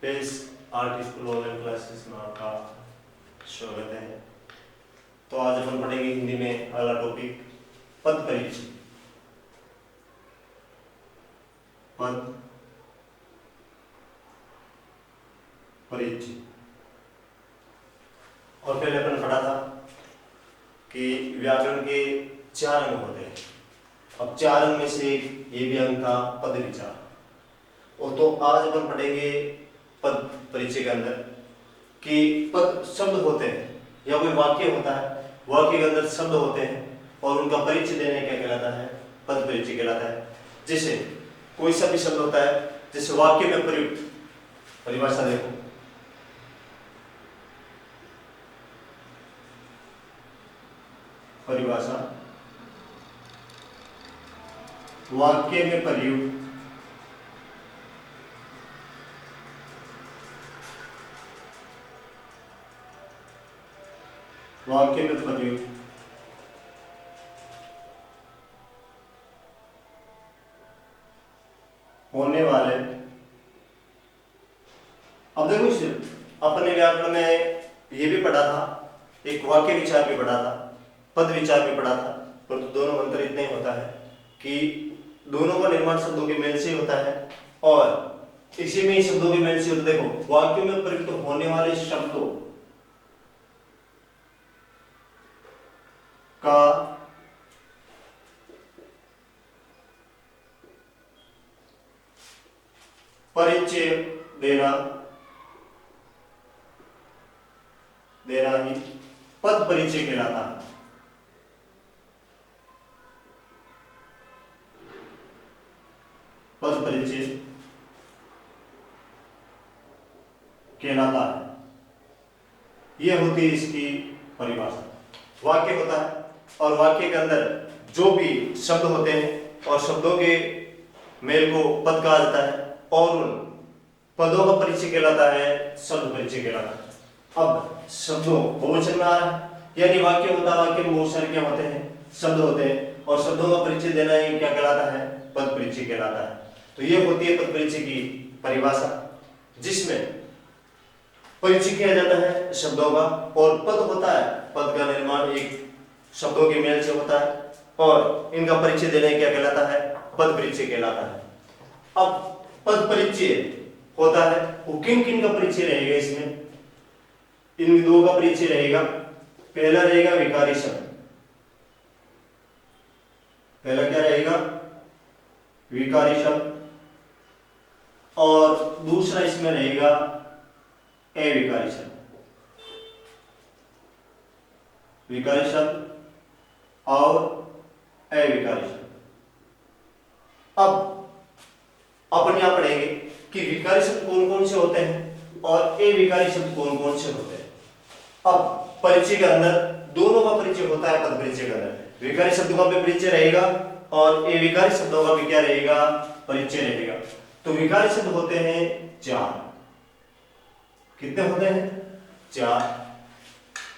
Pace Art School online classes में आपका स्वागत है। तो आज अपन पढ़ेंगे हिंदी में अगला टॉपिक पद परिचय। पद परिचय और पहले अपन पढ़ा था कि व्याकरण के 4 अंग होते हैं। अब 4 अंग में से ये भी अंग था पद विचार। और तो आज अपन पढ़ेंगे पद परिचय के अंदर कि पद शब्द होते हैं या कोई वाक्य होता है, वाक्य के अंदर शब्द होते हैं और उनका परिचय देने क्या कहलाता है, पद परिचय कहलाता है। जैसे कोई सा भी शब्द होता है, जैसे वाक्य में प्रयुक्त, परिभाषा देखो, परिभाषा वाक्य में प्रयुक्त वाक्य में प्रयुक्त होने वाले। अब देखो इसे अपने व्याकरण में ये भी पढ़ा था, एक वाक्य विचार भी पढ़ा था, पद विचार भी पढ़ा था, परंतु दोनों में अंतर इतना ही होता है कि दोनों का निर्माण शब्दों के मेल से ही होता है और इसी में ही शब्दों के मेल से होता है। देखो वाक्यों में प्रयुक्त होने वाले शब्दों का परिचय देना ही पद परिचय कहलाता है। पद परिचय कहलाता है। यह होती है इसकी परिभाषा। वाक्य होता है और वाक्य के अंदर जो भी शब्द होते हैं और शब्दों के मेल को पद कहा जाता है और उन पदों का परिचय कहलाता है शब्द परिचय कहलाता है। अब शब्दों बहुवचन में आ रहा है, यानी वाक्य होता है, वाक्य में बहुत सारे क्या होते हैं, शब्द होते हैं और शब्दों का परिचय देना ही क्या कहलाता है, पद परिचय कहलाता है। तो ये होती है पद परिचय की परिभाषा, जिसमें परिचय किया जाता है शब्दों का और पद होता है, पद का निर्माण एक शब्दों के मेल से होता है और इनका परिचय देने क्या कहलाता है, पद परिचय कहलाता है। अब पद परिचय होता है वो किन किन का परिचय रहेगा, इसमें इन दो का परिचय रहेगा। पहला रहेगा विकारी शब्द, पहला क्या रहेगा, विकारी शब्द, और दूसरा इसमें रहेगा अविकारी शब्द। विकारी शब्द और अविकारी शब्द। अब अपन यहां पढ़ेंगे कि विकारी शब्द कौन कौन से होते हैं और अविकारी शब्द कौन कौन से होते हैं। अब परिचय के अंदर दोनों का परिचय होता है, पद परिचय के अंदर विकारी शब्दों का भी परिचय रहेगा और अविकारी शब्दों का भी क्या रहेगा, परिचय रहेगा। तो विकारी शब्द होते हैं 4। कितने होते हैं, 4।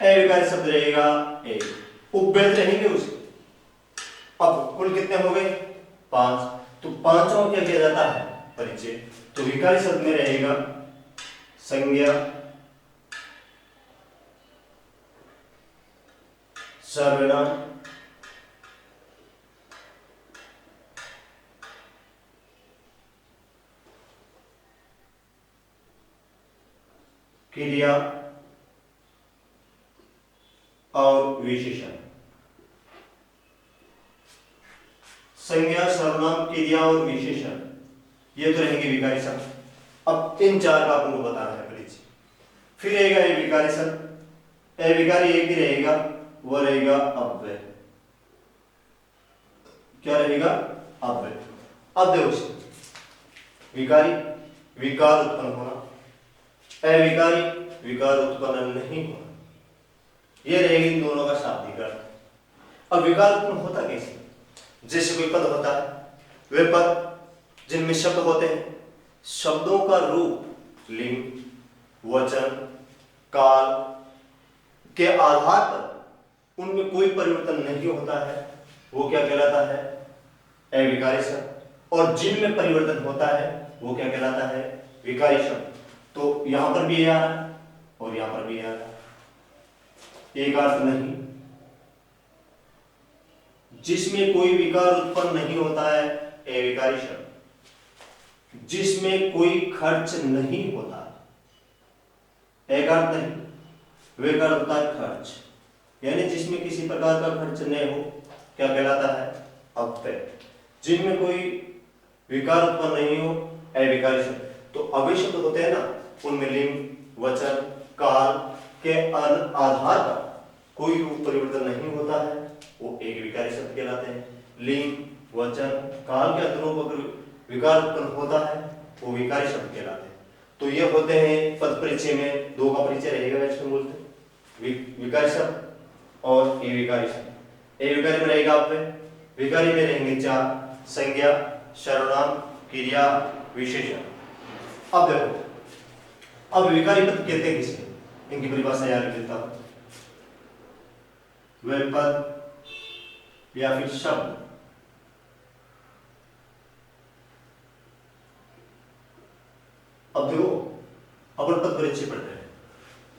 अविकारी शब्द रहेगा 1, उपभेद रहेंगे उसके। अब कुल कितने हो गए, 5। तो पांचों का क्या किया जाता है, परिचय। तो विकारी शब्द में रहेगा संज्ञा, सर्वनाम, क्रिया और विशेषण। संज्ञा, सर्वनाम, क्रिया और विशेषण, ये तो रहेंगे विकारी शब्द। अब इन 4 का आपको बताना है परिचय। फिर रहेगा अविकारी शब्द। अविकारी एक ही रहेगा, वो रहेगा अव्यय। क्या रहेगा, अव्यय। अब देखो विकारी विकार उत्पन्न होना, अविकारी विकार उत्पन्न नहीं होना, ये रहेगी इन दोनों का शाब्दिक अर्थ। अब विकार उत्पन्न होता कैसे, जैसे कोई पद होता है, वे पद जिनमें शब्द होते हैं, शब्दों का रूप, लिंग, वचन, काल के आधार पर उनमें कोई परिवर्तन नहीं होता है, वो क्या कहलाता है, अविकारी शब्द। और जिनमें परिवर्तन होता है वो क्या कहलाता है, विकारी शब्द। तो यहां पर भी ए आ रहा है और यहां पर भी आ रहा है, एक अर्थ नहीं। जिसमें कोई विकार उत्पन्न नहीं होता है अविकारी शब्द। जिसमें कोई खर्च नहीं होता, एक अर्थ नहीं, विकार होता है खर्च, यानी जिसमें किसी प्रकार का खर्च नहीं हो, क्या कहलाता है? अव्यय। जिनमें कोई विकार उत्पन्न नहीं हो अविकारी शब्द। तो अव्यय शब्द होते हैं ना, उनमें लिंग वचन काल के आधार पर कोई रूप परिवर्तन नहीं होता है, वो एक विकारी शब्द कहलाते हैं। लिंग वचन काल के अनुरूप अगर विकार उत्पन्न होता है वो विकारी शब्द कहलाते हैं। तो ये होते हैं पद परिचय में, दो का परिचय रहेगा वैसे बोलते विकारी शब्द और अविकारी शब्द। अविकारी में रहेगा आप विकारी में रहेंगे चार, संज्ञा, सर्वनाम, क्रिया, विशेषण। अब देखो, अब विकारी पद कहते हैं किसे? इनकी परिभाषा याद देता हूं। वह पद या फिर शब्द अब देखो अपन पद परिचय पढ़ते हैं।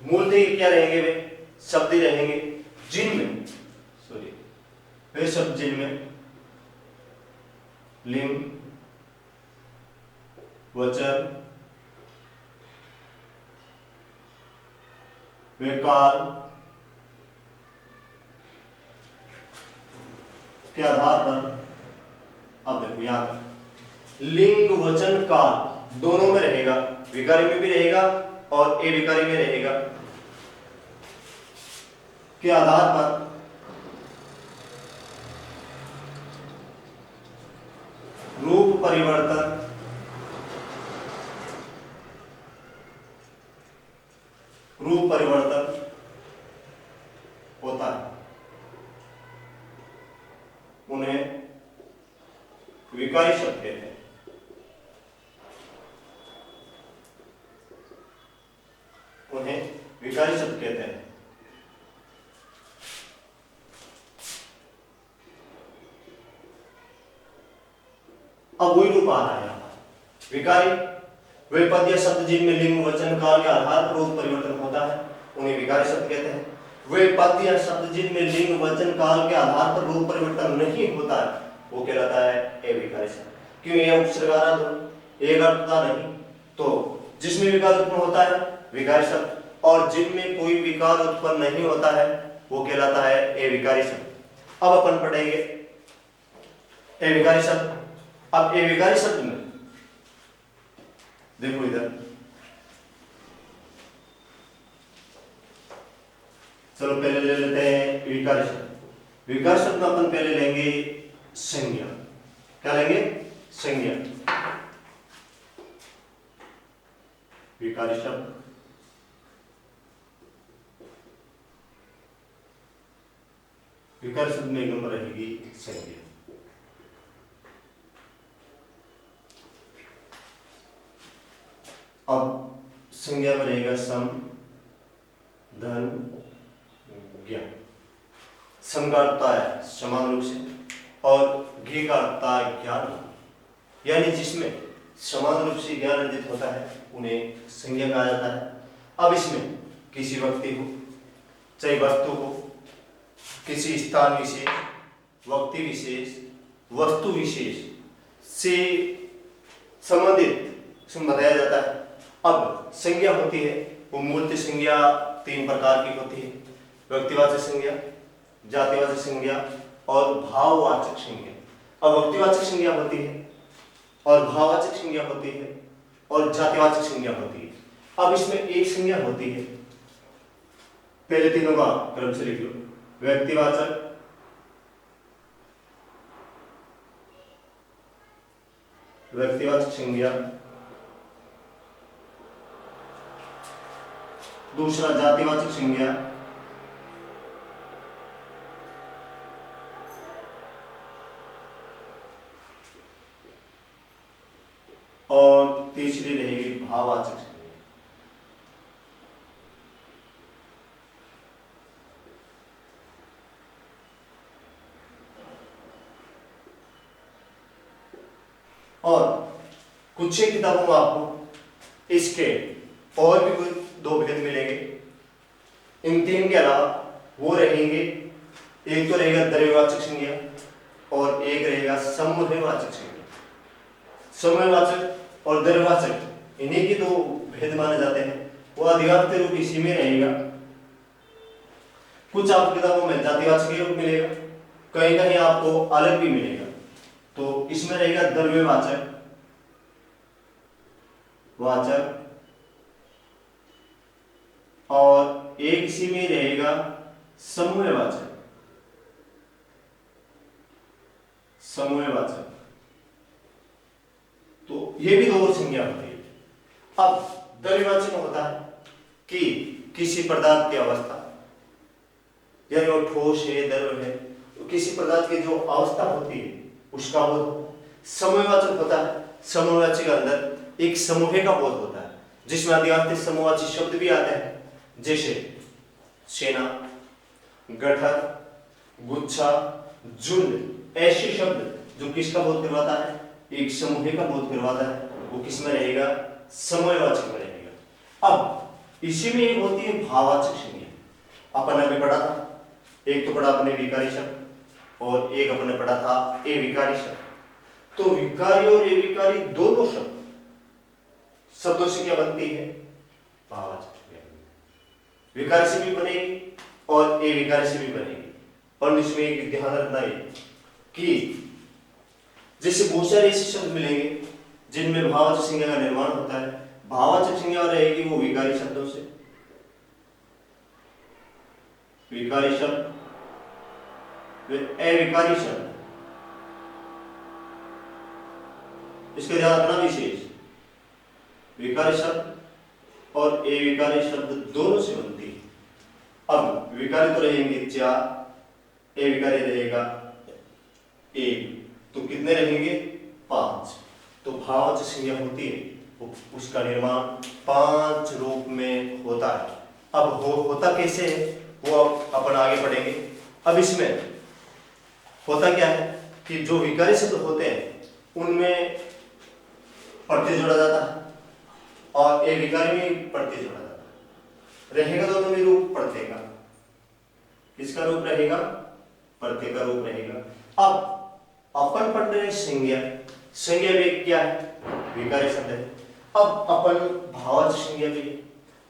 मूलतः क्या रहेंगे वे? शब्द ही रहेंगे जिनमें, सॉरी, वे शब्द जिनमें लिंग वचन वे काल के आधार पर, अब देखो यहां लिंग वचन काल दोनों में रहेगा, विकारी में भी रहेगा और अविकारी में रहेगा, के आधार पर रूप परिवर्तन होता है, उन्हें विकारी शब्द कहते हैं। उन्हें विकारी शब्द कहते हैं। अब वही रूप आ रहा है यहां पर। विकारी वे पद या शब्द जिनमें लिंग वचन काल के आधार पर रूप परिवर्तन होता है, उन्हें विकारी शब्द कहते हैं। वे पद या शब्द जिनमें लिंग वचन काल के आधार पर रूप परिवर्तन नहीं होता है, वो कहलाता है अविकारी शब्द। क्यों? यह उपसर्गारा दो एक अर्थता नहीं, तो जिसमें विकार उत्पन्न होता है विकारी शब्द, और जिनमें कोई विकार उत्पन्न नहीं होता है वो कहलाता है अविकारी शब्द। अब अपन पढ़ेंगे अविकारी शब्द। अब अविकारी शब्द में देखो इधर, चलो पहले ले लेते हैं विकारी शब्द। विकारी शब्द में अपन पहले लेंगे संज्ञा। क्या लेंगे? संज्ञा। विकारी शब्द विकारी शब्द में एक नंबर रहेगी संज्ञा। अब संज्ञा में रहेगा सम धन ज्ञ। सम का अर्थ है समान रूप से और ज्ञ का अर्थ है ज्ञान, यानी जिसमें समान रूप से ज्ञान अर्जित होता है उन्हें संज्ञा कहा जाता है। अब इसमें किसी व्यक्ति को, चाहे वस्तु को, किसी स्थान विशेष, व्यक्ति विशेष, वस्तु विशेष से संबंधित बताया जाता है। अब संज्ञा होती है वो मूलतः संज्ञा तीन प्रकार की होती है: व्यक्तिवाचक संज्ञा, जातिवाचक संज्ञा और भाववाचक संज्ञा। अब व्यक्तिवाचक संज्ञा होती है और भाववाचक संज्ञा होती है और जातिवाचक संज्ञा होती है। अब इसमें एक संज्ञा होती है, पहले तीनों का क्रम से लिख लो। व्यक्तिवाचक, व्यक्तिवाचक संज्ञा, दूसरा जातिवाचक संज्ञा, और तीसरी रहेगी भाववाचक संज्ञा। और कुछ ही किताबों में आपको इसके और भी कुछ दो भेद मिलेंगे। इन तीन के अलावा वो रहेंगे, एक तो रहेगा द्रव्यवाचक संज्ञा और एक रहेगा समूहवाचक संज्ञा। समूहवाचक और द्रव्यवाचक इन्हीं के दो भेद माने जाते हैं। वो अधिकांश रूप इसी में रहेगा। कुछ आपकी किताबों में जातिवाचक रूप मिलेगा, कहीं कहीं आपको अलग भी मिलेगा। तो इसमें रहेगा द्रव्यवाचक वाचक और एक इसी में रहेगा समूहवाचक। समूहवाचक तो ये भी दो संज्ञा होती है। अब द्रव्यवाचक में होता है कि किसी पदार्थ की अवस्था, यानी वो ठोस है, द्रव है, तो किसी पदार्थ की जो अवस्था होती है उसका बोध। समूहवाचक होता है, समूहवाचक के अंदर एक समूह का बोध होता है जिसमें अधिकांश समूहवाची शब्द भी आते हैं, जैसे सेना, गठर, गुच्छा, झुंड। ऐसे शब्द जो किसका बोध करवाता है, एक समूह का बोध करवाता है, वो किसमें रहेगा, समूहवाचक में रहेगा। अब इसी में एक होती है भाववाचक संज्ञा। अपन अभी पढ़ा था, एक तो पढ़ा अपने विकारी शब्द और एक अपने पढ़ा था अविकारी शब्द। तो विकारी और अविकारी दोनों शब्दों से क्या बनती है, भाववाचक। विकारी से भी बनेगी और अविकारी से भी बनेगी। और इसमें एक ध्यान रखना है कि जैसे बहुत सारे ऐसे शब्द मिलेंगे जिनमें भाववाचक संज्ञा का निर्माण होता है। भाववाचक संज्ञा रहेगी वो विकारी शब्दों से, विकारी शब्द, अविकारी शब्द। इसके ध्यान रखना विशेष, विकारी शब्द और अविकारी शब्द दोनों से बनती है। अब विकारी तो रहेंगे 4, अविकारी रहेगा 1, तो कितने रहेंगे 5। तो भाववाचक संज्ञा होती है, उसका निर्माण 5 रूप में होता है। अब होता कैसे है वो अपन आगे पढ़ेंगे। अब इसमें होता क्या है कि जो विकारी शब्द होते हैं उनमें प्रत्यय जोड़ा जाता है और अविकारी में प्रत्यय जोड़ा जाता है। रहेगा दोनों में रूप प्रत्यय का, किसका रूप रहेगा, प्रत्यय का रूप रहेगा। अब अपन पढ़ रहे संज्ञा, संज्ञा में क्या है, विकारी शब्द है। अब अपन भाववाचक संज्ञा भी है।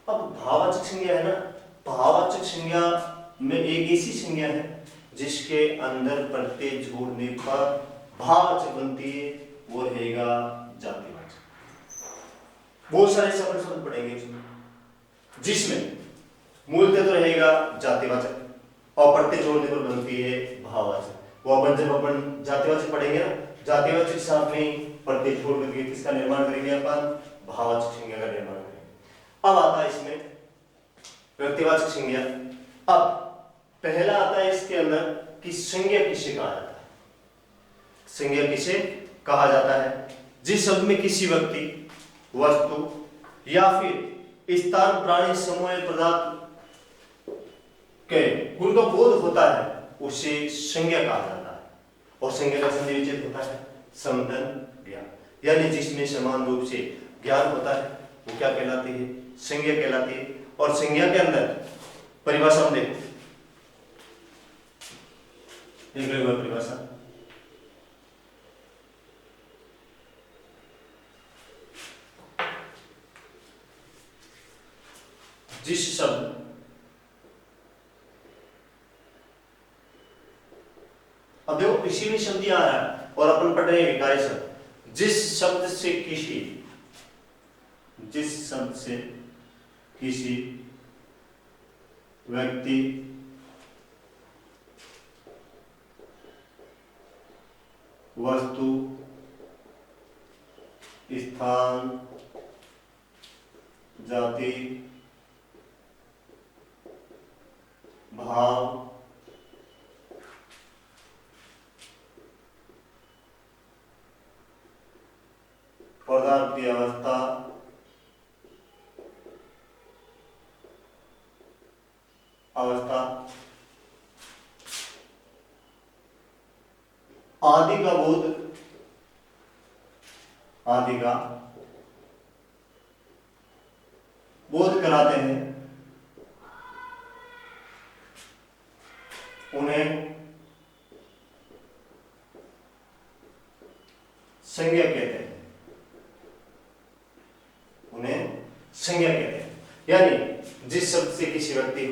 अब भाववाचक संज्ञा है ना, भाववाचक संज्ञा में एक ऐसी संज्ञा है जिसके अंदर प्रत्यय जोड़ने पर भाववाचक बनती है, वो रहेगा जातिवाचक। बहुत सारे शब्द पढ़ेंगे इसमें, जिसमें मूलतः तो रहेगा जातिवाचक और प्रत्यय जोड़ने पर बनती है भाववाचक। वो अपन जब अपन जातिवाचक पढ़ेंगे ना, जातिवाचक के साथ में प्रत्यय जोड़ करके किसका निर्माण करेंगे, अपन भाववाचक संज्ञा का निर्माण करेंगे। अब आता है इसमें व्यक्तिवाचक संज्ञा। अब पहला आता है इसके अंदर कि संज्ञा किसे कहा जाता है। संज्ञा किसे कहा जाता है, जिस शब्द में किसी व्यक्ति, वस्तु या फिर स्थान, प्राणी, समूह, पदार्थ के गुण का बोध होता है उसे संज्ञा कहा जाता है। और संज्ञा का संधि होता है समधन ज्ञान, यानी जिसमें समान रूप से ज्ञान होता है वो क्या कहलाती है, संज्ञा कहलाती है। और संज्ञा के अंदर परिभाषा हम देखो, देख रहे हो परिभाषा, जिस शब्द अब देखो इसी में शब्द आ रहा है और अपन पढ़ रहे हैं विकारी शब्द। जिस शब्द से किसी, जिस शब्द से किसी व्यक्ति, वस्तु, स्थान, जाति, भाव, पदार्थ की अवस्था, आदि का बोध, आदि का बोध कराते हैं उन्हें संज्ञा कहते हैं। उन्हें संज्ञा कहते हैं, यानी जिस शब्द से किसी व्यक्ति,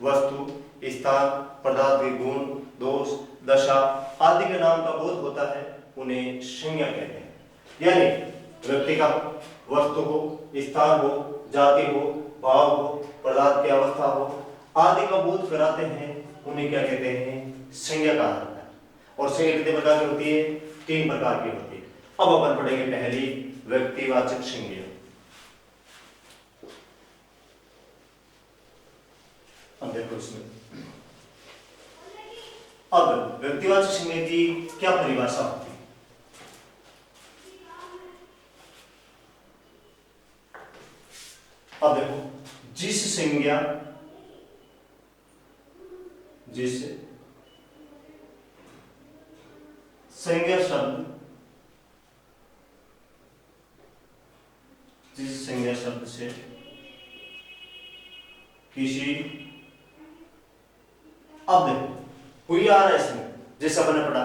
वस्तु, स्थान, पदार्थ के गुण, दोष, दशा आदि के नाम का बोध होता है उन्हें संज्ञा कहते हैं। यानी व्यक्ति का, वस्तु हो, स्थान हो, जाति हो, भाव हो, पदार्थ की अवस्था हो आदि का बोध कराते हैं उन्हें क्या कहते हैं? संज्ञा कहा जाता है। और संज्ञा कितने प्रकार की होती है? 3 प्रकार की होती है। अब अपन पढ़ेंगे पहली व्यक्तिवाचक संज्ञा। अब देखो इसमें, अब व्यक्तिवाचक संज्ञा की क्या परिभाषा होती है? अब देखो, जिस संज्ञा शब्द से किसी, अब देखो कोई आ रहा है इसमें, जैसे अपने पढ़ा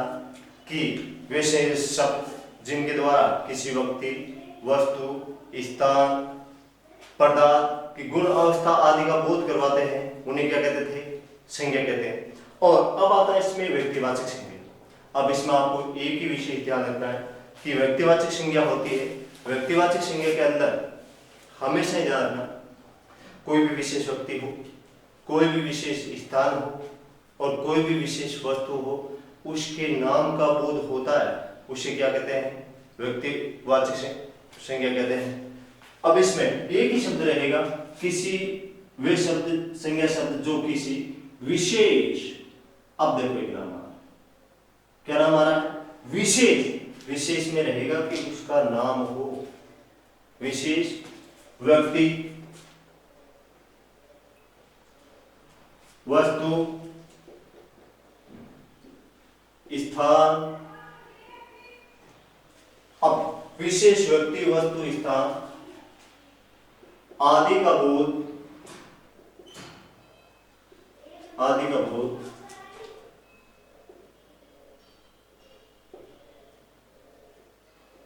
कि विशेष शब्द जिनके द्वारा किसी व्यक्ति, वस्तु, स्थान, पदार्थ की गुण, अवस्था आदि का बोध करवाते हैं उन्हें क्या कहते थे? संज्ञा कहते हैं। और अब आता है इसमें व्यक्तिवाचक संज्ञा। अब इसमें आपको एक ही विषय ध्यान रखना है कि व्यक्तिवाचक संज्ञा होती है, व्यक्तिवाचक संज्ञा के अंदर हमेशा ध्यान रखना, कोई भी विशेष व्यक्ति हो, कोई भी विशेष स्थान हो और कोई भी विशेष वस्तु हो, उसके नाम का बोध होता है, उसे क्या कहते हैं? व्यक्तिवाचक संज्ञा कहते हैं। अब इसमें एक ही शब्द रहेगा, किसी वे शब्द, संज्ञा शब्द जो किसी विशेष, अब देखो एक नाम आ रहा, क्या नाम आ रहा है? विशेष। विशेष में रहेगा कि उसका नाम हो, विशेष व्यक्ति, वस्तु, स्थान। अब विशेष व्यक्ति, वस्तु, स्थान आदि का बोध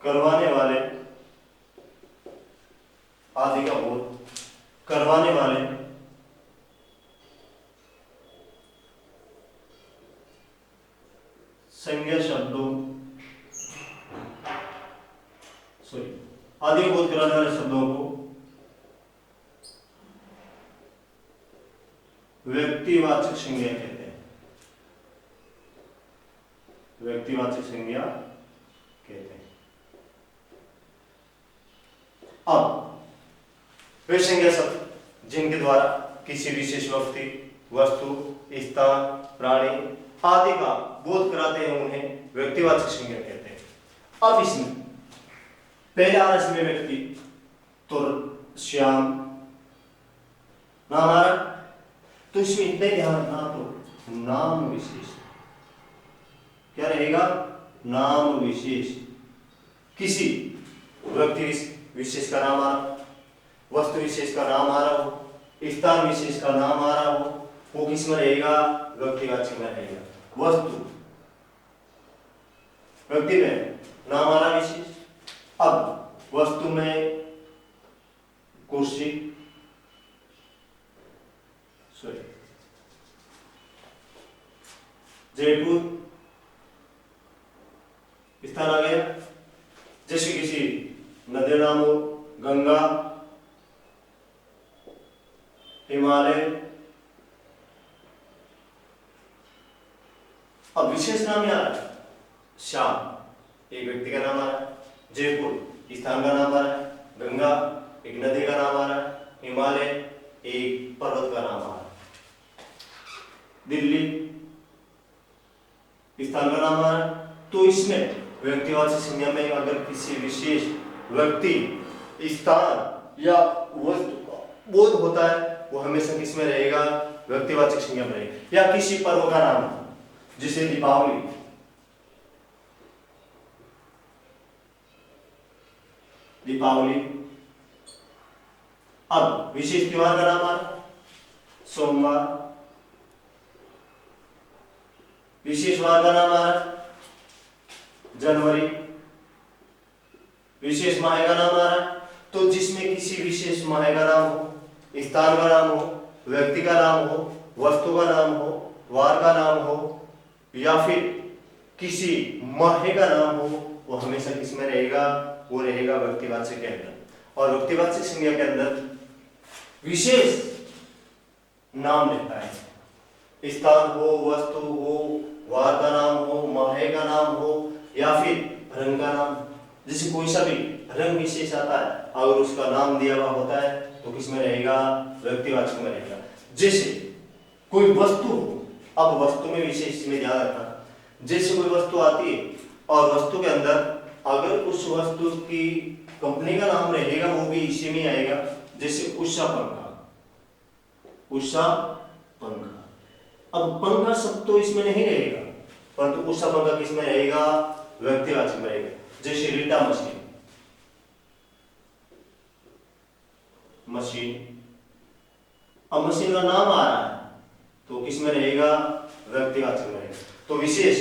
करवाने वाले, आदि का बोध करवाने वाले संज्ञा शब्दों, आदि का बोध कराने वाले शब्दों को व्यक्तिवाचक संज्ञा कहते हैं। व्यक्तिवाचक संज्ञा कहते हैं। अब वे संज्ञा शब्द जिनके द्वारा किसी विशेष व्यक्ति, वस्तु, स्थान, प्राणी आदि का बोध कराते हैं उन्हें व्यक्तिवाचक संज्ञा कहते हैं। अब इसमें पहले आ रहा इसमें व्यक्ति, तो श्याम नाम आ रहा, तो इसमें इतना ही ध्यान रखना, तो नाम विशेष क्या रहेगा? नाम विशेष। किसी व्यक्ति विशेष का नाम आ रहा, वस्तु विशेष का नाम आ रहा हो, स्थान विशेष का नाम आ रहा हो, वो किस में रहेगा? व्यक्तिवाचक में रहेगा। वस्तु, व्यक्ति में नाम आ रहा विशेष। अब वस्तु में कुर्सी, जयपुर, स्थान आ गया। जैसे किसी नदी नाम हो, गंगा, हिमालय। अब विशेष नाम आ रहा है, श्याम एक व्यक्ति का नाम आ रहा है, जयपुर स्थान का नाम आ रहा है, गंगा एक नदी का नाम आ रहा है, हिमालय एक पर्वत का नाम आ रहा है, दिल्ली स्थान का नाम आ रहा है। तो इसमें व्यक्तिवाचक संज्ञा में अगर किसी विशेष व्यक्ति, स्थान या वस्तु का बोध होता है, वो हमेशा किस में रहेगा? व्यक्तिवाचक संज्ञा में रहेगा। या किसी पर्व का नाम, जैसे दीपावली, अब विशेष त्योहार का नाम आ रहा, सोमवार। विशेष वार का नाम आ रहा, जनवरी। विशेष माह का नाम आ रहा, तो जिसमें किसी विशेष माह का नाम हो, स्थान का नाम हो, व्यक्ति का नाम हो, वस्तु का नाम हो, वार का नाम हो, या फिर किसी माह का नाम हो, वो हमेशा किसमें रहेगा, वो रहेगा व्यक्तिवाचक के अंदर। और व्यक्तिवाचक संज्ञा के अंदर विशेष नाम लेता है, स्थान हो, वस्तु हो, वार का नाम हो, माह का नाम हो, या फिर रंग का नाम। जैसे कोई सा भी रंग विशेष आता है, अगर उसका नाम दिया हुआ होता है तो किसमें रहेगा, व्यक्तिवाचक में रहेगा। जैसे कोई वस्तु हो, अब वस्तु में विशेष में ध्यान रखना, जैसे कोई वस्तु आती है और वस्तु के अंदर अगर उस वस्तु की कंपनी का नाम रहेगा, वो भी इसी में आएगा। जैसे उषा पंखा, उषा पंखा। अब पंखा शब्द तो इसमें नहीं रहेगा, परंतु उषा पंखा किसमें रहेगा, व्यक्तिवाचक में रहेगा। जैसे रीटा मशीन, मशीन। अब मशीन का नाम आ रहा है तो किसमें रहेगा, व्यक्तिवाचक में रहेगा। तो विशेष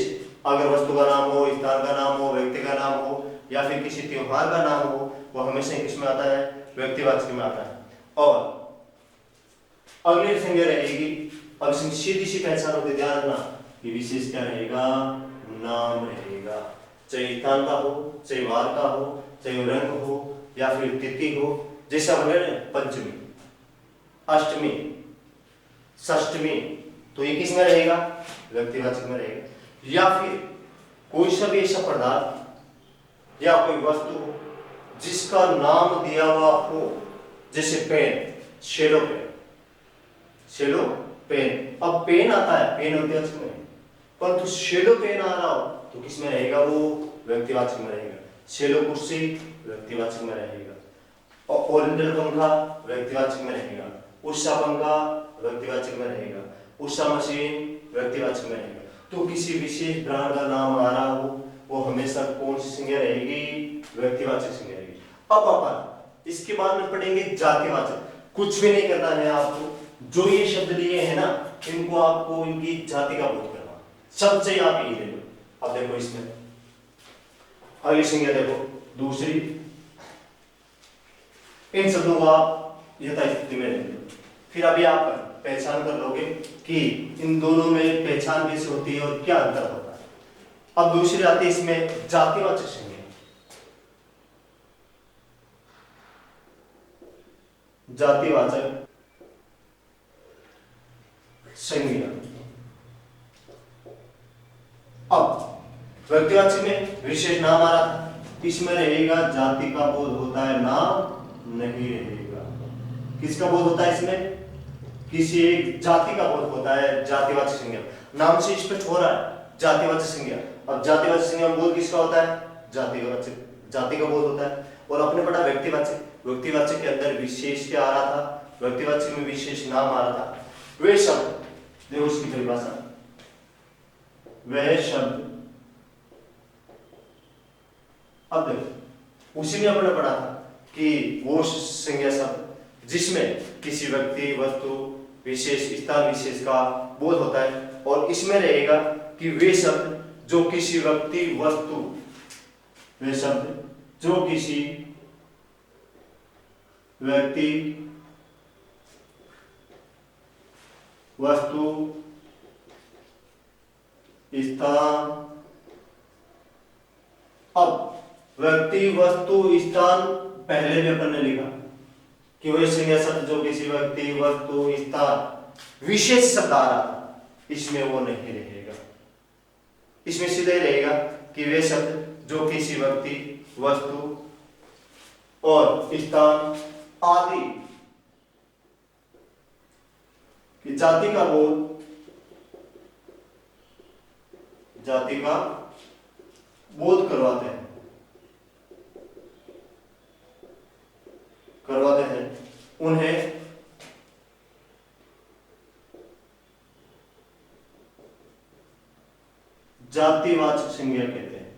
अगर वस्तु का नाम हो, स्थान का नाम हो, व्यक्ति का नाम हो, या फिर किसी त्योहार का नाम हो, वो हमेशा किसमें आता है, व्यक्तिवाचक में आता है। और अगली संज्ञा रहेगी, अब सीधी सी पहचान होती, ध्यान रखना, ये विशेष क्या रहेगा, नाम रहेगा। चाहे स्थान का हो, चाहे वार का हो, चाहे रंग हो, या फिर तिथि हो। जैसा पंचमी, अष्टमी, षष्टमी, तो ये किसमें रहेगा, व्यक्तिवाचक में रहेगा। या फिर कोई सा भी ऐसा पदार्थ या कोई वस्तु हो जिसका नाम दिया हुआ हो, जैसे pen, shallow pen, shallow pen. अब पेन आता है, पेन व्यक्तिवाचक में, परंतु शेलो पेन आ रहा हो तो किसमें रहेगा, वो व्यक्तिवाचक में रहेगा। शेलो कुर्सी व्यक्तिवाचक में रहेगा, और ओरिएंटल पंखा व्यक्तिवाचक में रहेगा, उषा पंखा व्यक्तिवाचक में रहेगा, उषा मशीन व्यक्तिवाचक में रहेगा। तो किसी विशेष ब्रांड का नाम आ रहा हो, वो हमेशा कौन सी संज्ञा रहेगी, व्यक्तिवाचक संज्ञा रहेगी। अब अपन इसके बाद में पढ़ेंगे जातिवाचक। कुछ भी नहीं करना है आपको, जो ये शब्द लिए हैं ना, इनको आपको इनकी जाति का बोध करना, सबसे आप ये ले लो। अब देखो इसमें अगली संज्ञा देखो, दूसरी, इन शब्दों को आप यथास्थिति में ले लो। फिर अभी आप पहचान कर लोगे कि इन दोनों में पहचान कैसे होती है और क्या अंतर होता है। अब दूसरी आती है इसमें जातिवाचक संज्ञा। जातिवाचक संज्ञा, अब व्यक्तिवाचक में विशेष नाम आ रहा था, इसमें रहेगा जाति का बोध होता है, नाम नहीं रहेगा। किसका बोध होता है इसमें, किसी एक जाति का बोध होता है, जातिवाचक संज्ञा। नाम से स्पष्ट हो रहा है जातिवाचक संज्ञा। अब जातिवाचक संज्ञा में बोध किसका होता है, जातिवाचक, जाति का बोध होता है। और अपने पढ़ा व्यक्तिवाचक, व्यक्तिवाचक के अंदर विशेष क्या आ रहा था, व्यक्तिवाचक में विशेष नाम आ रहा था। वे शब्द, देखो उसकी परिभाषा, वह शब्द, अब देखो उसी में अपने पढ़ा था कि वो संज्ञा शब्द जिसमें किसी व्यक्ति, वस्तु, विशेष, स्थान विशेष का बोध होता है। और इसमें रहेगा कि वे शब्द जो किसी व्यक्ति, वस्तु, वे शब्द जो किसी व्यक्ति, वस्तु, स्थान, अब व्यक्ति, वस्तु, स्थान पहले भी अपन ने लिखा कि वह संज्ञा शब्द जो किसी व्यक्ति, वस्तु, स्थान, विशेष शब्द आ रहा था, इसमें वो नहीं रहेगा। इसमें सीधे रहेगा कि वे शब्द जो किसी व्यक्ति, वस्तु और स्थान आदि की जाति का बोध, जाति का बोध करवाते हैं, उन्हें जातिवाचक संज्ञा कहते हैं।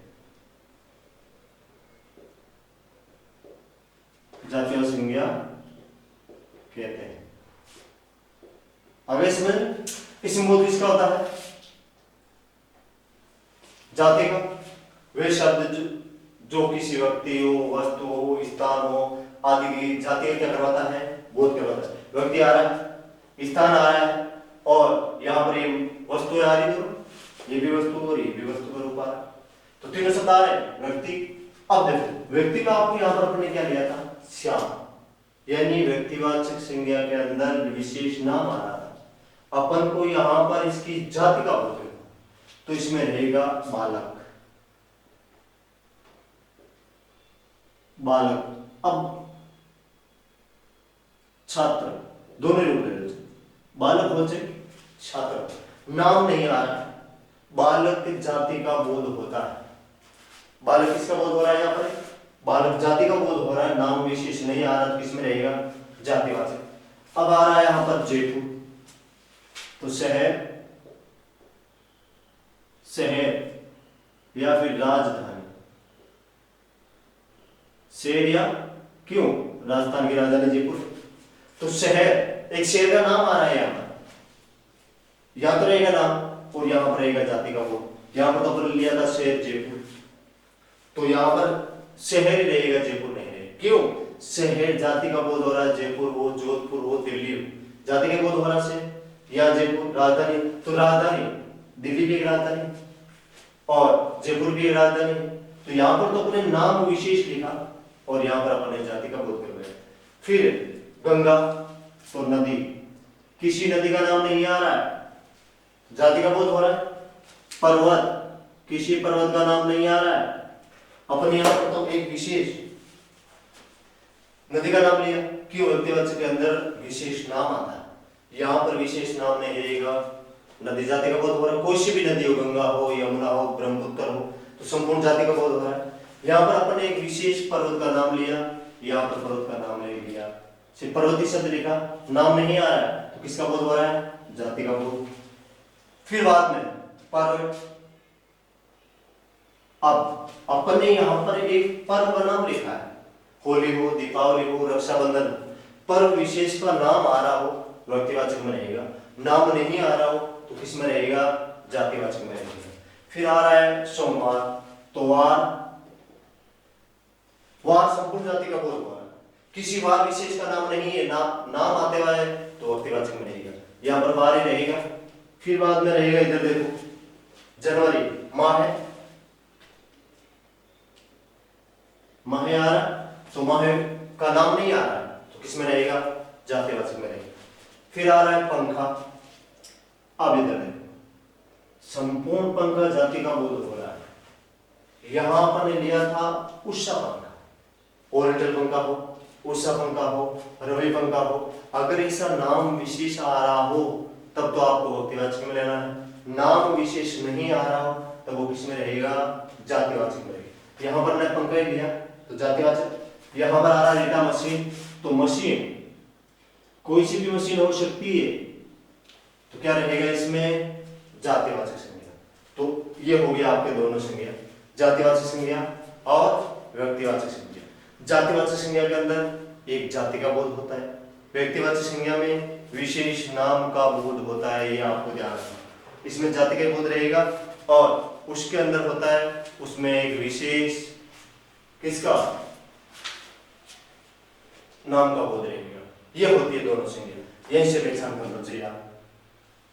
जातिवाचक संज्ञा कहते हैं। अब इसमें बोध किसका होता है? जाति का। वे शब्द जो किसी व्यक्ति हो, वस्तु हो, स्थान हो आदि की जाति का क्या करवाता है? बोध करवाता है। व्यक्ति आ रहा है, स्थान आ रहा है और यहाँ पर ये वस्तु आ रही है, ये भी वस्तु और ये भी वस्तु का रूप आ रहा है, तो तीनों शब्द आ रहे हैं व्यक्ति। अब देखो व्यक्ति का आपको यहाँ पर अपने क्या लिया था? श्याम, यानी व्यक्तिवाचक संज्ञा के अंदर विशेष नाम आ रहा था। अपन को यहाँ पर इसकी जाति का बोध करना, तो इसमें रहेगा बालक। बालक। अब छात्र, दोनों रूप ले लो, बालक हो चाहे छात्र। नाम नहीं आ रहा है, बालक जाति का बोध होता है। बालक किसका बोध हो रहा है? यहाँ पर बालक जाति का बोध हो रहा है, नाम विशेष नहीं आ रहा, तो किसमें रहेगा? जातिवाचक। अब आ रहा है यहाँ पर जयपुर, तो शहर, शहर या फिर राजधानी। शहर या क्यों? राजस्थान की राजधानी जयपुर, तो शहर, एक शहर का नाम आ रहा है यहाँ पर, या तो रहेगा नाम और यहाँ पर रहेगा जाति का बोध। यहाँ पर तो अपन लिया था शहर जयपुर, तो यहाँ पर शहर ही रहेगा, जयपुर नहीं रहेगा। क्यों? शहर जाति का बोध हो रहा है, जयपुर हो, जोधपुर हो, दिल्ली हो, जाति का बोध हो रहा है। या जयपुर राजधानी, तो राजधानी दिल्ली भी एक राजधानी और जयपुर भी एक राजधानी, तो यहाँ पर तो अपने नाम विशेष लिखा और यहाँ पर अपने जाति का बोध कर रहे। फिर गंगा, तो नदी, किसी नदी का नाम नहीं आ रहा है, जाति का बोध हो रहा है। पर्वत, किसी पर्वत का नाम नहीं आ रहा है, अपने यहाँ पर तो एक विशेष नदी का नाम लिया। क्यों? व्यक्तिवाचक के अंदर विशेष नाम आता है, यहाँ पर विशेष नाम नहीं रहेगा, नदी जाति का बोध हो रहा है। कोई सी भी नदी हो, गंगा हो, यमुना हो, ब्रह्मपुत्र हो, तो संपूर्ण जाति का बोध हो रहा है। यहाँ पर अपन एक विशेष पर्वत का नाम लिया, यहाँ पर पर्वत का नाम नहीं लिया, सिर्फ पर्वती शब्द लिखा, नाम नहीं आ रहा है, तो किसका बोध हो रहा है? जाति का बोध। फिर बाद में पर्व। अब अपन ने यहाँ पर एक पर्व का नाम लिखा है, होली हो, दीपावली हो, रक्षाबंधन हो, पर्व विशेष का नाम आ रहा हो, व्यक्तिवाचक में रहेगा। नाम नहीं आ रहा हो तो किस में रहेगा? जातिवाचक में रहेगा। फिर आ रहा है सोमवार, तो वार, वार संपूर्ण जाति का बोध हो रहा है, किसी वार विशेष का नाम नहीं है, नाम आते हुआ है तो व्यक्तिवाचक में रहेगा, यहाँ पर वार ही रहेगा। फिर बाद में रहेगा, इधर देखो, जनवरी, माह है, माह आ रहा, तो माह का नाम नहीं आ रहा है, तो किसमें रहेगा? जातिवाचक में रहेगा। फिर आ रहा है पंखा। अब इधर देखो, संपूर्ण पंखा जाति का बोध हो रहा है। यहां पर ने लिया था उषा पंखा, ओरिएंटल पंखा हो, उषा पंखा हो, रवि पंखा हो, अगर ऐसा नाम विशेष आ रहा हो तब तो आपको व्यक्तिवाचक में लेना है। नाम विशेष नहीं आ रहा हो तब वो किसमें रहेगा? जातिवाचक में रहेगा। यहां पर ने पंखा ही लिया तो जातिवाचक। यहां पर आ रहा है मशीन, तो मशीन कोई सी भी मशीन हो सकती है, तो क्या रहेगा इसमें? जातिवाचक संज्ञा। तो ये हो गया आपके दोनों संज्ञा, जातिवाचक संज्ञा और व्यक्तिवाचक संज्ञा। जातिवाचक संज्ञा के अंदर एक जाति का बोध होता है, व्यक्तिवाचक संज्ञा में विशेष नाम का बोध होता है, ये आपको ध्यान रखना। इसमें जाति का बोध रहेगा और उसके अंदर होता है उसमें एक विशेष किसका? नाम का बोध रहेगा। ये होती है दोनों संज्ञा, यहीं से पहचान करना चाहिए आप।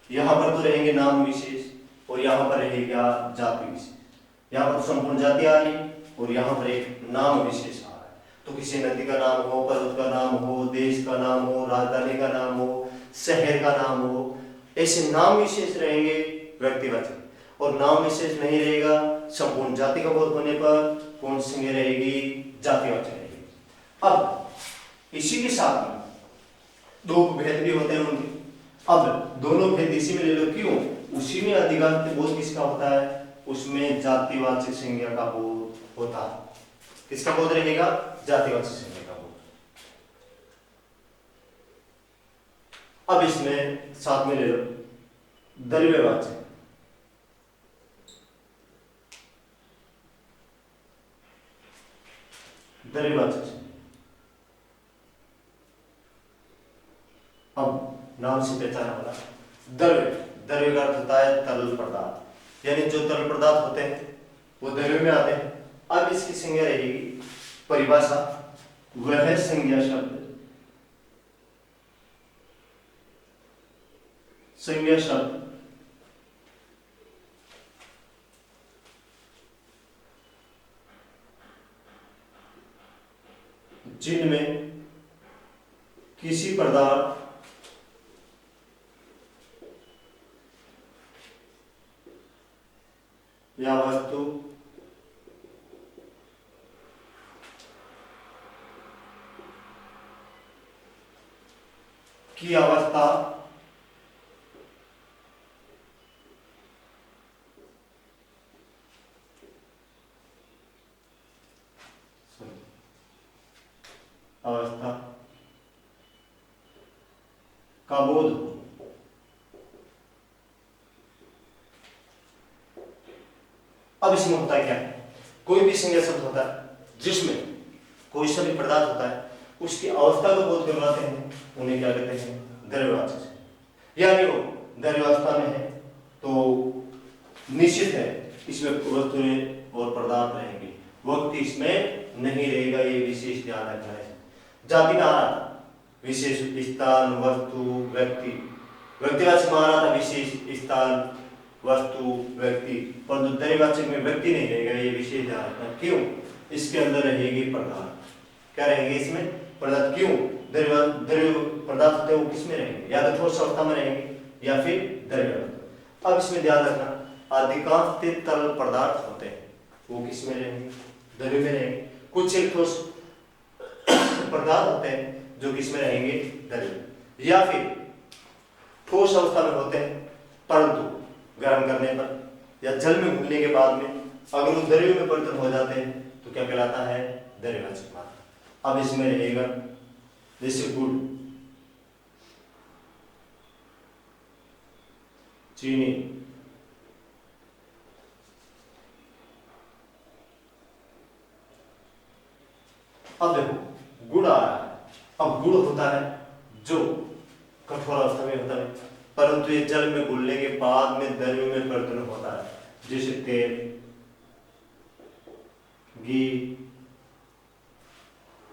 यहाँ पर तो रहेंगे नाम विशेष और यहाँ पर रहेगा जाति विशेष। यहाँ पर संपूर्ण जाति आ रही और यहाँ पर एक नाम विशेष आ रहा है। तो किसी नदी का नाम हो, पर्वत का नाम हो, देश का नाम हो, राजधानी का नाम हो, शहर का नाम हो, ऐसे नाम विशेष रहेंगे व्यक्तिवाचक, और नाम विशेष नहीं रहेगा। संपूर्ण जाति का बोध होने पर कौन सी संज्ञा रहेगी? जातिवाचक रहेगी। अब इसी के साथ में दो भेद भी होते हैं उनके। अब दोनों भेद इसी में ले लो, क्यों? उसी में अधिकांश बोध किसका होता है? उसमें जातिवाचक संज्ञा का बोध होता है। किसका बोध रहेगा? जातिवाचक संज्ञा का बोध। अब इसमें साथ में ले लो द्रव्यवाचक। द्रव्यवाचक नाम से पहचाना होगा। द्रव्य, द्रव्य का अर्थ होता है तरल पदार्थ, यानी जो तरल पदार्थ होते हैं वो द्रव्य में आते हैं। अब इसकी संज्ञा रहेगी परिभाषा, वह संज्ञा शब्द, संज्ञा शब्द जिनमें किसी पदार्थ या वस्तु की अवस्था अवस्था का बोध हो। अब इसमें होता है क्या, कोई भी संज्ञा शब्द होता है जिसमें कोई सा भी पदार्थ होता है उसकी अवस्था को बोध करवाते हैं, उन्हें क्या कहते हैं, द्रव्यवाचक। यानी वो द्रव्यावस्था में है तो निश्चित है इसमें वस्तुएं और पदार्थ रहेंगे, वक्त इसमें नहीं रहेगा, ये विशेष ध्यान रखना है। जाति में आ रहा था विशेष स्थान वस्तु व्यक्ति, व्यक्तिवाचक में आ रहा था विशेष स्थान वस्तु व्यक्ति, परंतु द्रव्यवाचक में व्यक्ति नहीं रहेगा, ये विशेष ध्यान रखना। क्यों, इसके अंदर रहेगी पदार्थ। क्या रहेंगे इसमें, पदार्थ। क्यों, द्रव्य पदार्थ होते हैं वो किसमें रहेंगे, या तो ठोस अवस्था में रहेंगे या फिर द्रव्य। अब इसमें ध्यान रखना, अधिकांश तरल पदार्थ होते हैं वो किसमें रहेंगे, द्रव्य में रहेंगे। कुछ एक ठोस पदार्थ होते हैं जो किसमें रहेंगे, द्रव्य, या फिर ठोस अवस्था में होते हैं परंतु गर्म करने पर या जल में घुलने के बाद में अगर वो द्रव्य में परिवर्तन हो जाते हैं तो क्या कहलाता है, द्रव्यवाचक मात्रा। अब इसमें रहेगा जैसे गुड़, चीनी, अब देखो गुड़ आ रहा है। अब गुड़ होता है जो कठोर अवस्था में होता है परंतु ये जल में घुलने के बाद में द्रव्य में परिवर्तन होता है, जैसे तेल, घी,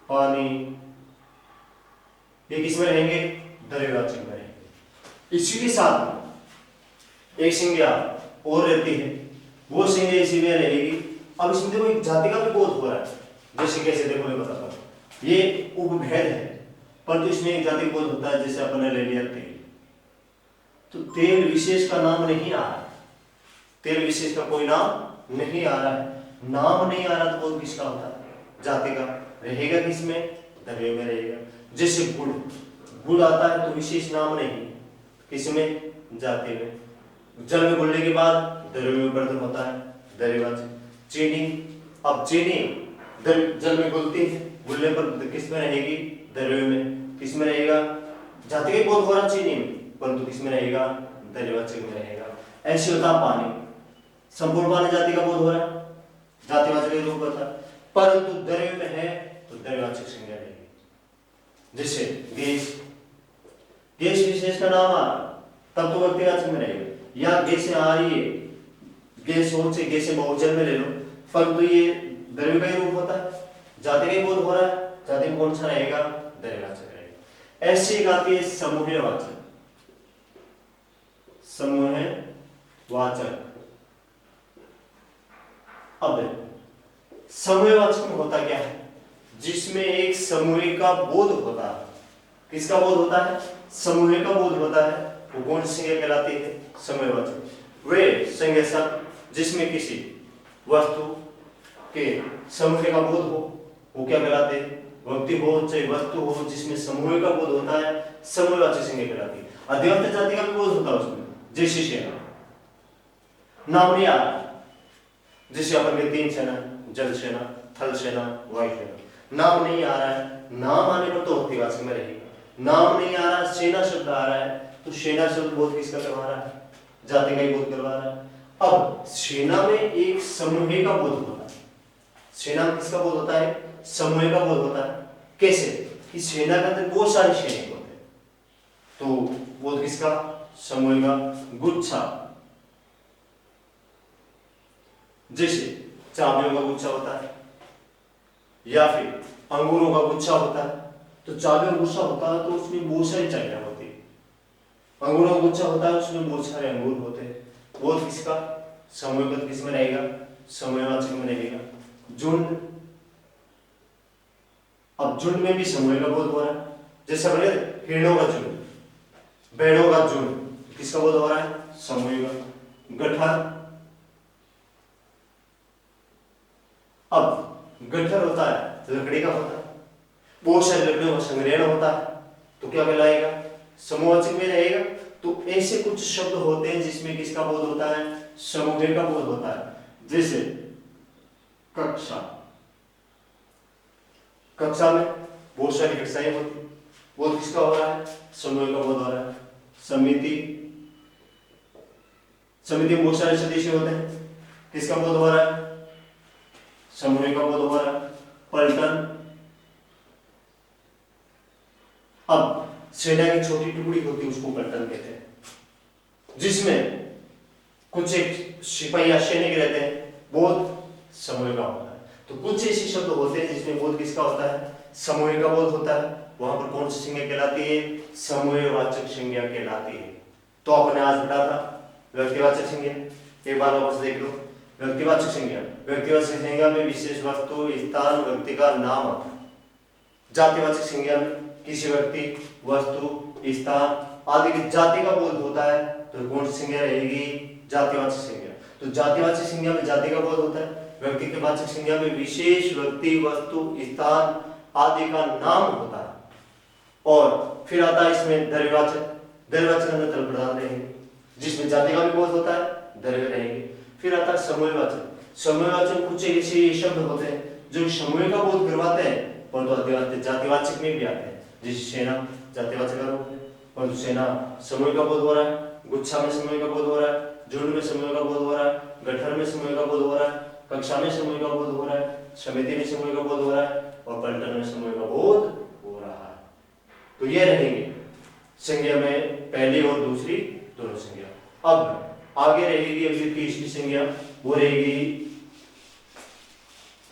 पानी, ये किसमें रहेंगे, द्रव्यवाचक में रहेंगे। इसी के साथ में एक संज्ञा और रहती है, वो संज्ञा इसी में रहेगी। अब इसमें देखो एक जाति का भी बोध हो रहा है, जैसे कैसे देखो मैं बताता हूँ, ये उपभेद है परंतु इसमें एक जाति बोध होता है। जैसे अपन ने ले लिया तेल, तो तेल विशेष का नाम नहीं आ रहा, तेल विशेष का कोई नाम नहीं आ रहा है, नाम नहीं आ रहा तो बोध किसका होता है, जाति का रहेगा, किसमें, द्रव्य में रहेगा। जैसे गुड़, गुड़ आता है तो विशेष नाम नहीं, किसमें, जाति में, जल में घुलने के बाद द्रव्य में परिवर्तन होता है, द्रव्यवाचक। चीनी, अब चीनी जल में घुलती है, घुलने पर किसमें रहेगी, द्रव्य में, किसमें रहेगा, जाति का बोध हो रहा चीनी में परंतु किसमें रहेगा, द्रव्यवाचक में रहेगा। ऐसे होता पानी, संपूर्ण पानी जाति का बोध हो रहा है, जातिवाचक के रूप होता है परंतु द्रव्य में है तो द्रव्यवाचक संज्ञा रहेगी। जैसे गैस, गैस विशेष का नाम आ तब तो व्यक्तिवाचक में रहेगा, या गैस आ रही है, गैस हो से गैस बहुवचन में ले लो परंतु ये द्रव्य का ही रूप होता है, जाति का ही बोध हो रहा है, जाति में कौन सा रहेगा, द्रव्यवाचक रहेगा। ऐसी एक आती है समूहवाचक, समूहवाचक। अब समूहवाचक में होता क्या है, जिसमें एक समूह का बोध होता है, किसका बोध होता है, समूह का बोध होता है, वो कौन सी संज्ञा कहलाती है, समूहवाचक। वे संज्ञा शब्द जिसमें किसी वस्तु के समूह का बोध हो वो क्या कहलाते हैं, व्यक्ति हो चाहे वस्तु हो, जिसमें समूह का बोध होता है समूहवाचक संज्ञा कहलाती है। अधिवक्त जाति का भी बोध होता है उसमें, जैसे सेना, नाम नहीं आ रहा, जैसे अपन के 3 सेना, जल सेना, थल सेना, वायु सेना, नाम नहीं आ रहा है, नाम आने पर तो व्यक्तिवाचक में रहेगा। नाम नहीं आ रहा, सेना शब्द आ रहा है तो सेना शब्द बोध किसका करवा रहा है, जाति का ही बोध करवा रहा है। अब सेना में एक समूह का बोध होता है, सेना में किसका बोध होता है, समूह का बोध होता है। कैसे कि सेना के अंदर बहुत सारे सैनिक होते हैं, तो बोध किसका? समूह का गुच्छा। जैसे चाबियों का गुच्छा होता है या फिर अंगूरों का गुच्छा होता है। तो चाबियों का गुच्छा होता है तो उसमें बहुत सारी चाबियां होती है। अंगूरों का गुच्छा होता है उसमें बहुत सारे अंगूर होते हैं। बोध किसका? समूह पद किस में रहेगा? समूहवाचक में रहेगा। झुंड, अब झुंड में भी समूह का बोध हो रहा है। जैसे बोले हिरणों का झुंड, भेड़ों का झुंड, किसका बोध हो रहा है? समूह का। गठर, अब गठर होता है लकड़ी का होता है, बहुत सारी लकड़ियों का संग्रहण होता है, तो क्या कहलाएगा? समूहवाचक में रहेगा। तो ऐसे कुछ शब्द होते हैं जिसमें किसका बोध होता है? समूह का बोध होता है। जैसे कक्षा, कक्षा में बहुत सारी कक्षाएं होती, बोध किसका हो रहा है? समूह का बोध हो रहा है। समिति, समिति में बहुत सारे सदस्य होते हैं, किसका बोध हो रहा है? समूह का बोध हो रहा है। पलटन, अब सेना की छोटी टुकड़ी होती है उसको पलटन कहते हैं, जिसमें कुछ एक सिपाही या सैनिक रहते हैं, बोध समूह का होता है। तो कुछ ऐसे शब्द होते हैं जिसमें बोध किसका होता है? समूह का बोध होता है। वहां पर कौन सी संज्ञा कहलाती है? समूहवाचक संज्ञा कहलाती है। तो आपने आज पढ़ा था व्यक्तिवाचक संज्ञा, एक बार वापस देख लो। व्यक्तिवाचक संज्ञा, व्यक्तिवाचक संज्ञा में विशेष वस्तु, स्थान, व्यक्ति का नाम आता है। जातिवाचक संज्ञा में किसी व्यक्ति, वस्तु, स्थान आदि की जाति का बोध होता है, तो कौन सी संज्ञा रहेगी? जातिवाचक संज्ञा। तो जातिवाचक संज्ञा में जाति का बोध होता है। व्यक्ति के वाचक संज्ञा में विशेष व्यक्ति, वस्तु, स्थान आदि का नाम होता है। और फिर आता है इसमें द्रव्यवाचक, द्रव्यवाचक अंदर तल प्रधान रहेंगे, जिसमें जाति का भी बोध होता है, द्रव्य रहेंगे। फिर आता है समूहवाचक, समूहवाचक कुछ ऐसे शब्द होते हैं जो समूह का बोध करवाते हैं परंतु जातिवाचक में भी आते हैं। जैसे सेना जातिवाचक का रूप है, परंतु सेना समूह का बोध हो रहा है। गुच्छा में समूह का बोध हो रहा है, झुंड में समूह का बोध हो रहा है, गठर में समूह का बोध हो रहा है, कक्षा में समूह का बोध हो रहा है, समिति में समूह का बोध हो रहा है और पलटन में समूह का बोध हो रहा है। तो ये रहेंगे संज्ञा में पहली और दूसरी दोनों संज्ञा। अब आगे रहेगी अगली तीसरी संज्ञा, वो रहेगी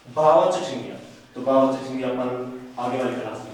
भाववाचक संज्ञा। तो भाववाचक संज्ञा अपन आगे वाली क्लास में